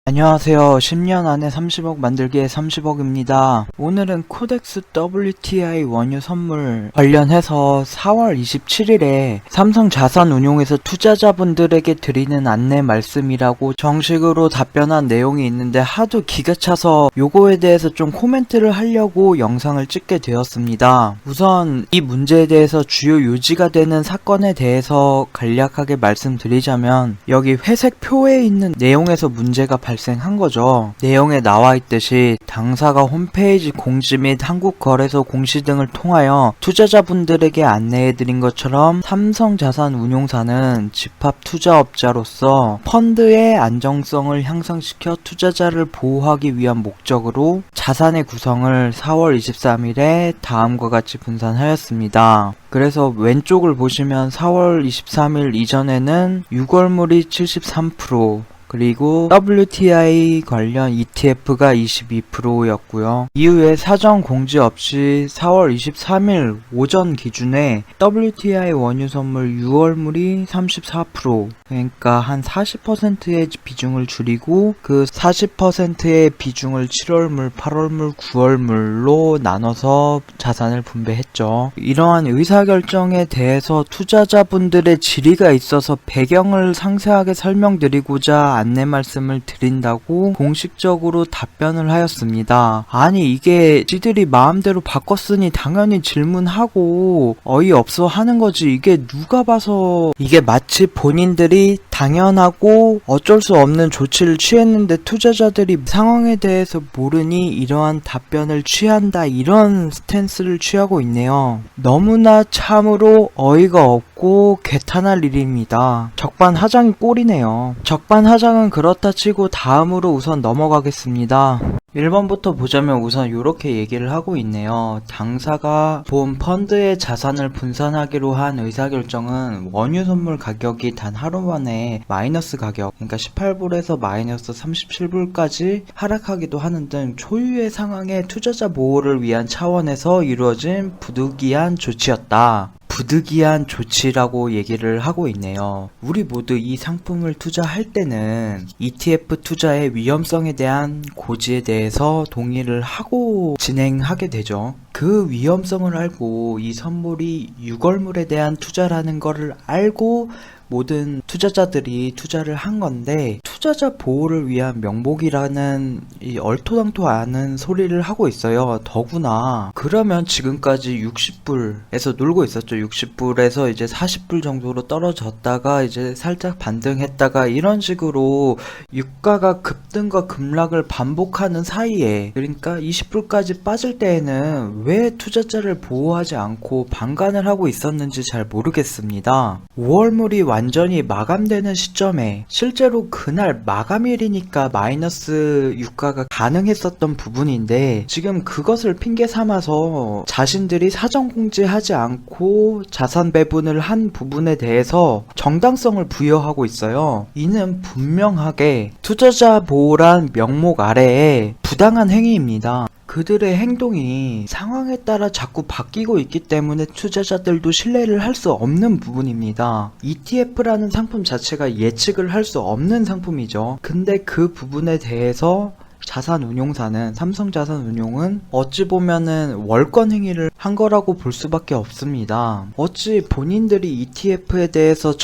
안녕하세요. 10년 안에 30억 만들기의 30억입니다. 오늘은 코덱스 WTI 원유 선물 관련해서 4월 27일에 삼성 자산운용에서 투자자분들에게 드리는 안내 말씀이라고 정식으로 답변한 내용이 있는데 하도 기가 차서 요거에 대해서 좀 코멘트를 하려고 영상을 찍게 되었습니다. 우선 이 문제에 대해서 주요 요지가 되는 사건에 대해서 간략하게 말씀드리자면 여기 회색 표에 있는 내용에서 문제가 발생한 거죠. 내용에 나와 있듯이 당사가 홈페이지 공지 및 한국거래소 공시 등을 통하여 투자자분들에게 안내해드린 것처럼 삼성자산운용사는 집합투자업자로서 펀드의 안정성을 향상시켜 투자자를 보호하기 위한 목적으로 자산의 구성을 4월 23일에 다음과 같이 분산하였습니다. 그래서 왼쪽을 보시면 4월 23일 이전에는 유골물이 73%, 그리고 WTI 관련 ETF가 22%였고요. 이후에 사전 공지 없이 4월 23일 오전 기준에 WTI 원유 선물 6월물이 34%, 그러니까 한 40%의 비중을 줄이고 그 40%의 비중을 7월물, 8월물, 9월물로 나눠서 자산을 분배했죠. 이러한 의사결정에 대해서 투자자분들의 질의가 있어서 배경을 상세하게 설명드리고자 안내 말씀을 드린다고 공식적으로 답변을 하였습니다. 아니 이게 지들이 마음대로 바꿨으니 당연히 질문하고 어이없어 하는 거지, 이게 누가 봐서. 이게 마치 본인들이 당연하고 어쩔 수 없는 조치를 취했는데 투자자들이 상황에 대해서 모르니 이러한 답변을 취한다, 이런 스탠스를 취하고 있네요. 너무나 참으로 어이가 없고 개탄할 일입니다. 적반하장이 꼴이네요. 적반하장은 그렇다 치고 다음으로 우선 넘어가겠습니다. 1번부터 보자면 우선 이렇게 얘기를 하고 있네요. 당사가 본 펀드의 자산을 분산하기로 한 의사결정은 원유 선물 가격이 단 하루 만에 마이너스 가격, 그러니까 18불에서 마이너스 37불까지 하락하기도 하는 등 초유의 상황의 투자자 보호를 위한 차원에서 이루어진 부득이한 조치였다. 부득이한 조치라고 얘기를 하고 있네요. 우리 모두 이 상품을 투자할 때는 ETF 투자의 위험성에 대한 고지에 대해서 동의를 하고 진행하게 되죠. 그 위험성을 알고 이 선물이 유골물에 대한 투자라는 거를 알고 모든 투자자들이 투자를 한 건데, 투자자 보호를 위한 명목이라는 이 얼토당토 않은 소리를 하고 있어요. 더구나 그러면 지금까지 60불에서 놀고 있었죠. 60불에서 이제 40불 정도로 떨어졌다가 이제 살짝 반등했다가 이런 식으로 유가가 급등과 급락을 반복하는 사이에, 그러니까 20불까지 빠질 때에는 왜 투자자를 보호하지 않고 방관을 하고 있었는지 잘 모르겠습니다. 5월물이 완전히 마감되는 시점에 실제로 그날 마감일이니까 마이너스 유가가 가능했었던 부분인데, 지금 그것을 핑계 삼아서 자신들이 사전 공지하지 않고 자산 배분을 한 부분에 대해서 정당성을 부여하고 있어요. 이는 분명하게 투자자 보호란 명목 아래에 부당한 행위입니다. 그들의 행동이 상황에 따라 자꾸 바뀌고 있기 때문에 투자자들도 신뢰를 할 수 없는 부분입니다. ETF라는 상품 자체가 예측을 할 수 없는 상품이죠. 근데 그 부분에 대해서 자산운용사는, 삼성자산운용은 어찌 보면은 월권 행위를 한 거라고 볼 수밖에 없습니다. 어찌 본인들이 ETF에 대해서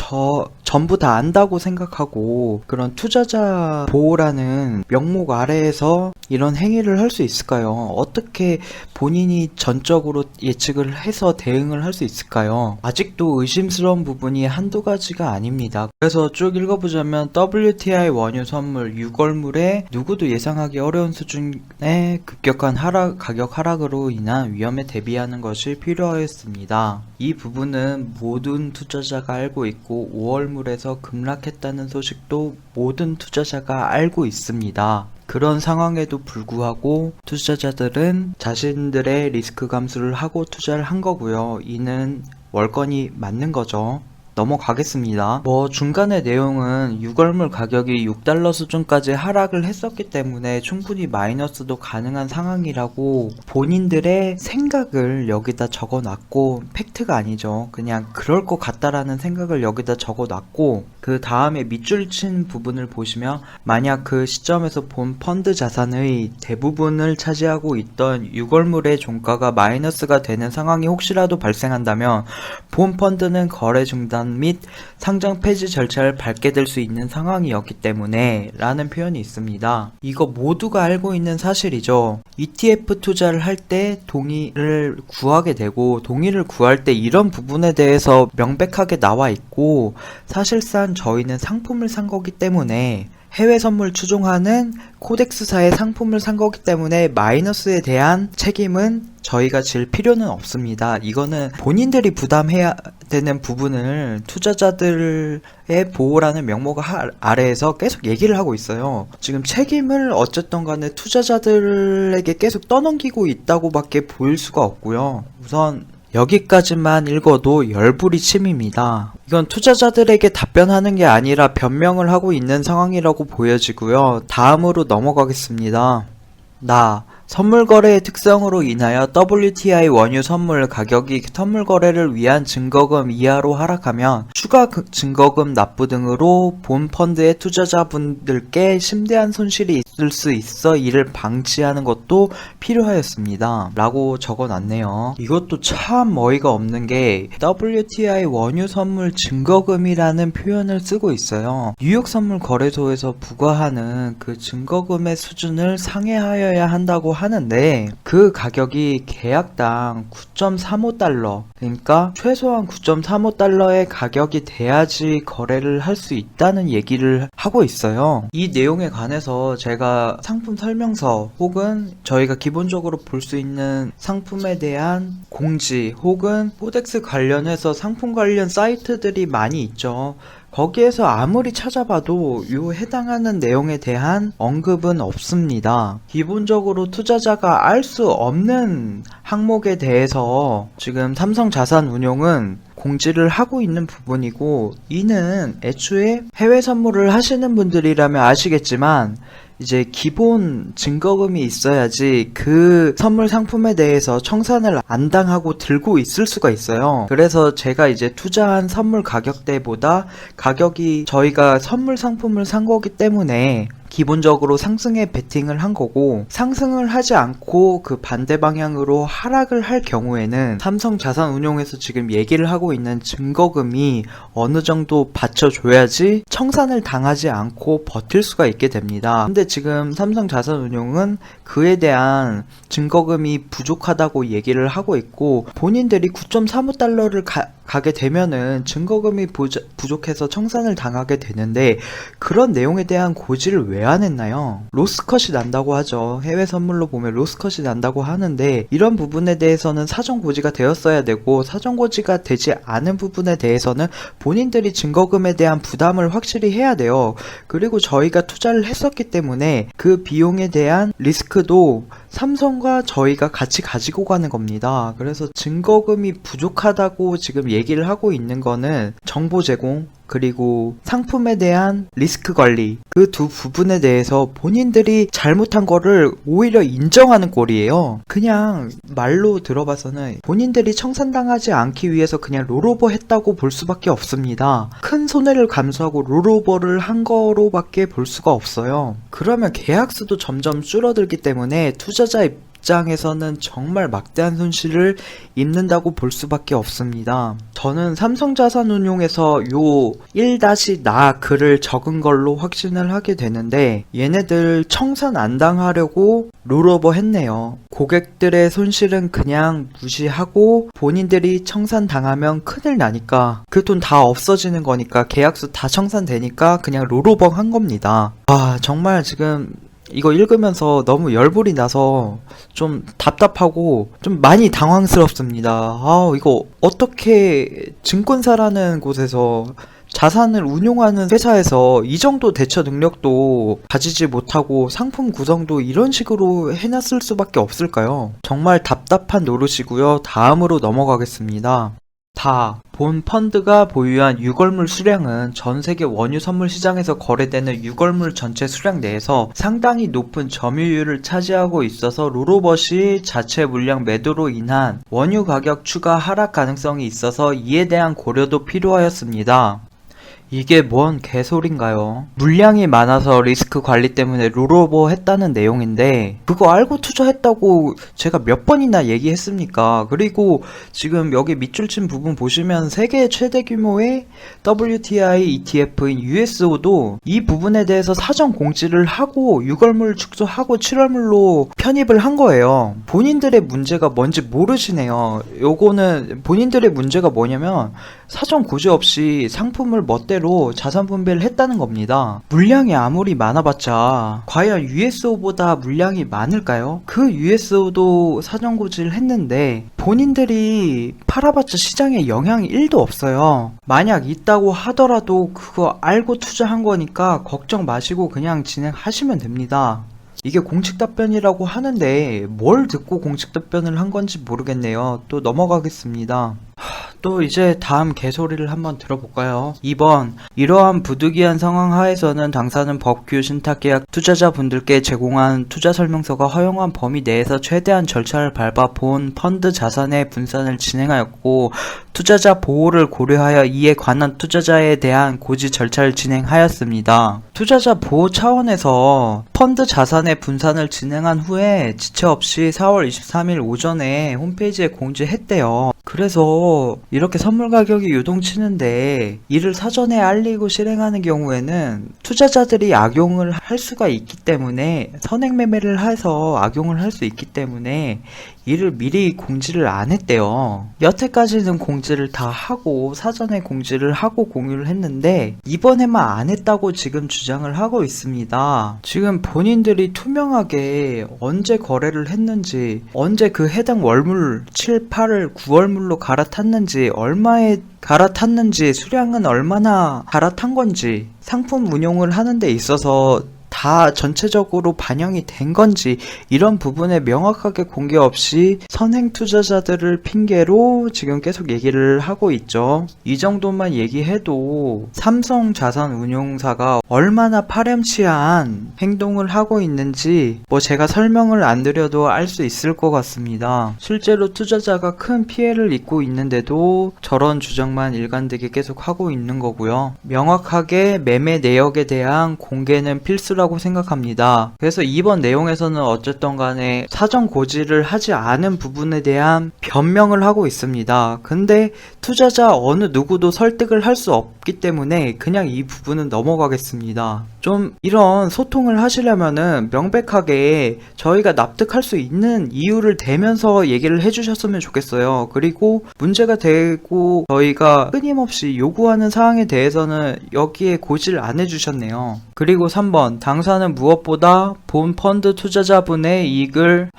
전부 다 안다고 생각하고 그런 투자자 보호라는 명목 아래에서 이런 행위를 할 수 있을까요? 어떻게 본인이 전적으로 예측을 해서 대응을 할 수 있을까요? 아직도 의심스러운 부분이 한두 가지가 아닙니다. 그래서 쭉 읽어보자면 WTI 원유 선물 6월물에 누구도 예상하기 어려운 수준의 급격한 가격 하락으로 인한 위험에 대비하는 것이 필요하였습니다. 이 부분은 모든 투자자가 알고 있고 5월물에서 급락했다는 소식도 모든 투자자가 알고 있습니다. 그런 상황에도 불구하고 투자자들은 자신들의 리스크 감수를 하고 투자를 한 거고요. 이는 월권이 맞는 거죠. 넘어가겠습니다. 중간에 내용은 유골물 가격이 6달러 수준까지 하락을 했었기 때문에 충분히 마이너스도 가능한 상황이라고 본인들의 생각을 여기다 적어놨고, 팩트가 아니죠. 그냥 그럴 것 같다라는 생각을 여기다 적어놨고, 그 다음에 밑줄 친 부분을 보시면 만약 그 시점에서 본 펀드 자산의 대부분을 차지하고 있던 유골물의 종가가 마이너스가 되는 상황이 혹시라도 발생한다면 본 펀드는 거래 중단 및 상장 폐지 절차를 밟게 될 수 있는 상황이었기 때문에 라는 표현이 있습니다. 이거 모두가 알고 있는 사실이죠. ETF 투자를 할 때 동의를 구하게 되고, 동의를 구할 때 이런 부분에 대해서 명백하게 나와 있고, 사실상 저희는 상품을 산 거기 때문에, 해외 선물 추종하는 코덱스사의 상품을 산 거기 때문에 마이너스에 대한 책임은 저희가 질 필요는 없습니다. 이거는 본인들이 부담해야 되는 부분을 투자자들의 보호라는 명목 아래에서 계속 얘기를 하고 있어요. 지금 책임을 어쨌든 간에 투자자들에게 계속 떠넘기고 있다고 밖에 보일 수가 없고요. 우선 여기까지만 읽어도 열불이 침입니다. 이건 투자자들에게 답변하는 게 아니라 변명을 하고 있는 상황이라고 보여지고요. 다음으로 넘어가겠습니다. 선물 거래의 특성으로 인하여 WTI 원유 선물 가격이 선물 거래를 위한 증거금 이하로 하락하면 추가 증거금 납부 등으로 본 펀드의 투자자분들께 심대한 손실이 있을 수 있어 이를 방지하는 것도 필요하였습니다. 라고 적어놨네요. 이것도 참 어이가 없는 게 WTI 원유 선물 증거금이라는 표현을 쓰고 있어요. 뉴욕 선물 거래소에서 부과하는 그 증거금의 수준을 상회하여야 한다고 하는데, 그 가격이 계약당 9.35달러, 그러니까 최소한 9.35달러의 가격이 돼야지 거래를 할 수 있다는 얘기를 하고 있어요. 이 내용에 관해서 제가 상품 설명서 혹은 저희가 기본적으로 볼 수 있는 상품에 대한 공지 혹은 코덱스 관련해서 상품 관련 사이트들이 많이 있죠. 거기에서 아무리 찾아봐도 요 해당하는 내용에 대한 언급은 없습니다. 기본적으로 투자자가 알 수 없는 항목에 대해서 지금 삼성자산운용은 공지를 하고 있는 부분이고, 이는 애초에 해외 선물을 하시는 분들이라면 아시겠지만 이제 기본 증거금이 있어야지 그 선물 상품에 대해서 청산을 안 당하고 들고 있을 수가 있어요. 그래서 제가 이제 투자한 선물 가격대보다 가격이 저희가 선물 상품을 산 거기 때문에 기본적으로 상승에 베팅을 한 거고, 상승을 하지 않고 그 반대 방향으로 하락을 할 경우에는 삼성자산운용에서 지금 얘기를 하고 있는 증거금이 어느 정도 받쳐줘야지 청산을 당하지 않고 버틸 수가 있게 됩니다. 근데 지금 삼성자산운용은 그에 대한 증거금이 부족하다고 얘기를 하고 있고, 본인들이 9.35달러를 가게 되면은 증거금이 부족해서 청산을 당하게 되는데, 그런 내용에 대한 고지를 왜 안 했나요? 로스컷이 난다고 하죠. 해외 선물로 보면 로스컷이 난다고 하는데, 이런 부분에 대해서는 사전 고지가 되었어야 되고, 사전 고지가 되지 않은 부분에 대해서는 본인들이 증거금에 대한 부담을 확실히 해야 돼요. 그리고 저희가 투자를 했었기 때문에 그 비용에 대한 리스크도 삼성과 저희가 같이 가지고 가는 겁니다. 그래서 증거금이 부족하다고 지금 얘기를 하고 있는 거는 정보 제공, 그리고 상품에 대한 리스크 관리, 그 두 부분에 대해서 본인들이 잘못한 거를 오히려 인정하는 꼴이에요. 그냥 말로 들어봐서는 본인들이 청산당하지 않기 위해서 그냥 롤오버 했다고 볼 수밖에 없습니다. 큰 손해를 감수하고 롤오버를 한 거로밖에 볼 수가 없어요. 그러면 계약수도 점점 줄어들기 때문에 투자자 입장에서는 정말 막대한 손실을 입는다고 볼 수밖에 없습니다. 저는 삼성자산운용에서 요 1-나 글을 적은 걸로 확신을 하게 되는데, 얘네들 청산 안 당하려고 롤오버 했네요. 고객들의 손실은 그냥 무시하고 본인들이 청산 당하면 큰일 나니까, 그 돈 다 없어지는 거니까, 계약수 다 청산되니까 그냥 롤오버 한 겁니다. 정말 지금 이거 읽으면서 너무 열불이 나서 좀 답답하고 좀 많이 당황스럽습니다. 이거 어떻게 증권사라는 곳에서 자산을 운용하는 회사에서 이 정도 대처 능력도 가지지 못하고 상품 구성도 이런 식으로 해놨을 수밖에 없을까요? 정말 답답한 노릇이고요. 다음으로 넘어가겠습니다. 다 본 펀드가 보유한 유골물 수량은 전 세계 원유 선물 시장에서 거래되는 유골물 전체 수량 내에서 상당히 높은 점유율을 차지하고 있어서 롤오버시 자체 물량 매도로 인한 원유 가격 추가 하락 가능성이 있어서 이에 대한 고려도 필요하였습니다. 이게 뭔 개소린가요? 물량이 많아서 리스크 관리 때문에 롤오버 했다는 내용인데 그거 알고 투자했다고 제가 몇 번이나 얘기했습니까? 그리고 지금 여기 밑줄 친 부분 보시면 세계 최대 규모의 WTI ETF인 USO도 이 부분에 대해서 사전 공지를 하고 6월물 축소하고 7월물로 편입을 한 거예요. 본인들의 문제가 뭔지 모르시네요. 요거는 본인들의 문제가 뭐냐면 사전 고지 없이 상품을 멋대로 자산 분배를 했다는 겁니다. 물량이 아무리 많아봤자 과연 USO보다 물량이 많을까요? 그 USO도 사전 고지를 했는데 본인들이 팔아봤자 시장에 영향이 1도 없어요. 만약 있다고 하더라도 그거 알고 투자한 거니까 걱정 마시고 그냥 진행하시면 됩니다. 이게 공식 답변이라고 하는데 뭘 듣고 공식 답변을 한 건지 모르겠네요. 또 넘어가겠습니다. 또 이제 다음 개소리를 한번 들어볼까요? 2번, 이러한 부득이한 상황 하에서는 당사는 법규 신탁계약 투자자분들께 제공한 투자설명서가 허용한 범위 내에서 최대한 절차를 밟아 본 펀드 자산의 분산을 진행하였고 투자자 보호를 고려하여 이에 관한 투자자에 대한 고지 절차를 진행하였습니다. 투자자 보호 차원에서 펀드 자산의 분산을 진행한 후에 지체 없이 4월 23일 오전에 홈페이지에 공지했대요. 그래서 이렇게 선물 가격이 요동치는데 이를 사전에 알리고 실행하는 경우에는 투자자들이 악용을 할 수가 있기 때문에 선행 매매를 해서 악용을 할 수 있기 때문에 이를 미리 공지를 안 했대요. 여태까지는 공지를 다 하고 사전에 공지를 하고 공유를 했는데 이번에만 안 했다고 지금 주장을 하고 있습니다. 지금 본인들이 투명하게 언제 거래를 했는지 언제 그 해당 월물 7, 8을 9월물로 갈아탔는지 얼마에 갈아탔는지 수량은 얼마나 갈아탄 건지 상품 운용을 하는 데 있어서 다 전체적으로 반영이 된 건지 이런 부분에 명확하게 공개 없이 선행 투자자들을 핑계로 지금 계속 얘기를 하고 있죠. 이 정도만 얘기해도 삼성자산운용사가 얼마나 파렴치한 행동을 하고 있는지 뭐 제가 설명을 안 드려도 알 수 있을 것 같습니다. 실제로 투자자가 큰 피해를 입고 있는데도 저런 주장만 일관되게 계속 하고 있는 거고요. 명확하게 매매 내역에 대한 공개는 필수라고 생각합니다. 그래서 이번 내용에서는 어쨌든 간에 사전 고지를 하지 않은 부분에 대한 변명을 하고 있습니다. 근데 투자자 어느 누구도 설득을 할 수 없기 때문에 그냥 이 부분은 넘어가겠습니다. 좀 이런 소통을 하시려면은 명백하게 저희가 납득할 수 있는 이유를 대면서 얘기를 해주셨으면 좋겠어요. 그리고 문제가 되고 저희가 끊임없이 요구하는 사항에 대해서는 여기에 고지를 안 해주셨네요. 그리고 3번, 당사는 무엇보다 본 펀드 투자자분의 이익을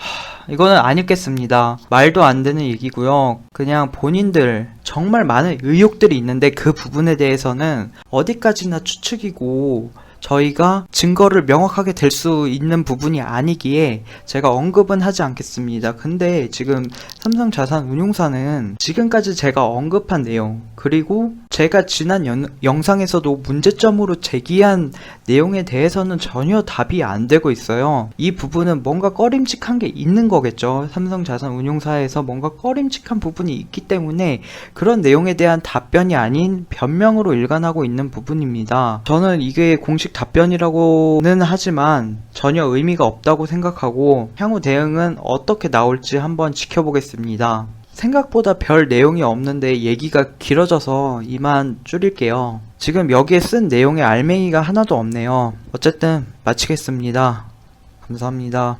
이거는 안 읽겠습니다. 말도 안 되는 얘기고요. 그냥 본인들 정말 많은 의혹들이 있는데 그 부분에 대해서는 어디까지나 추측이고 저희가 증거를 명확하게 댈 수 있는 부분이 아니기에 제가 언급은 하지 않겠습니다. 근데 지금 삼성자산운용사는 지금까지 제가 언급한 내용 그리고 제가 지난 영상에서도 문제점으로 제기한 내용에 대해서는 전혀 답이 안 되고 있어요. 이 부분은 뭔가 꺼림칙한 게 있는 거겠죠. 삼성자산운용사에서 뭔가 꺼림칙한 부분이 있기 때문에 그런 내용에 대한 답변이 아닌 변명으로 일관하고 있는 부분입니다. 저는 이게 공식 답변이라고는 하지만 전혀 의미가 없다고 생각하고 향후 대응은 어떻게 나올지 한번 지켜보겠습니다. 생각보다 별 내용이 없는데 얘기가 길어져서 이만 줄일게요. 지금 여기에 쓴 내용에 알맹이가 하나도 없네요. 어쨌든 마치겠습니다. 감사합니다.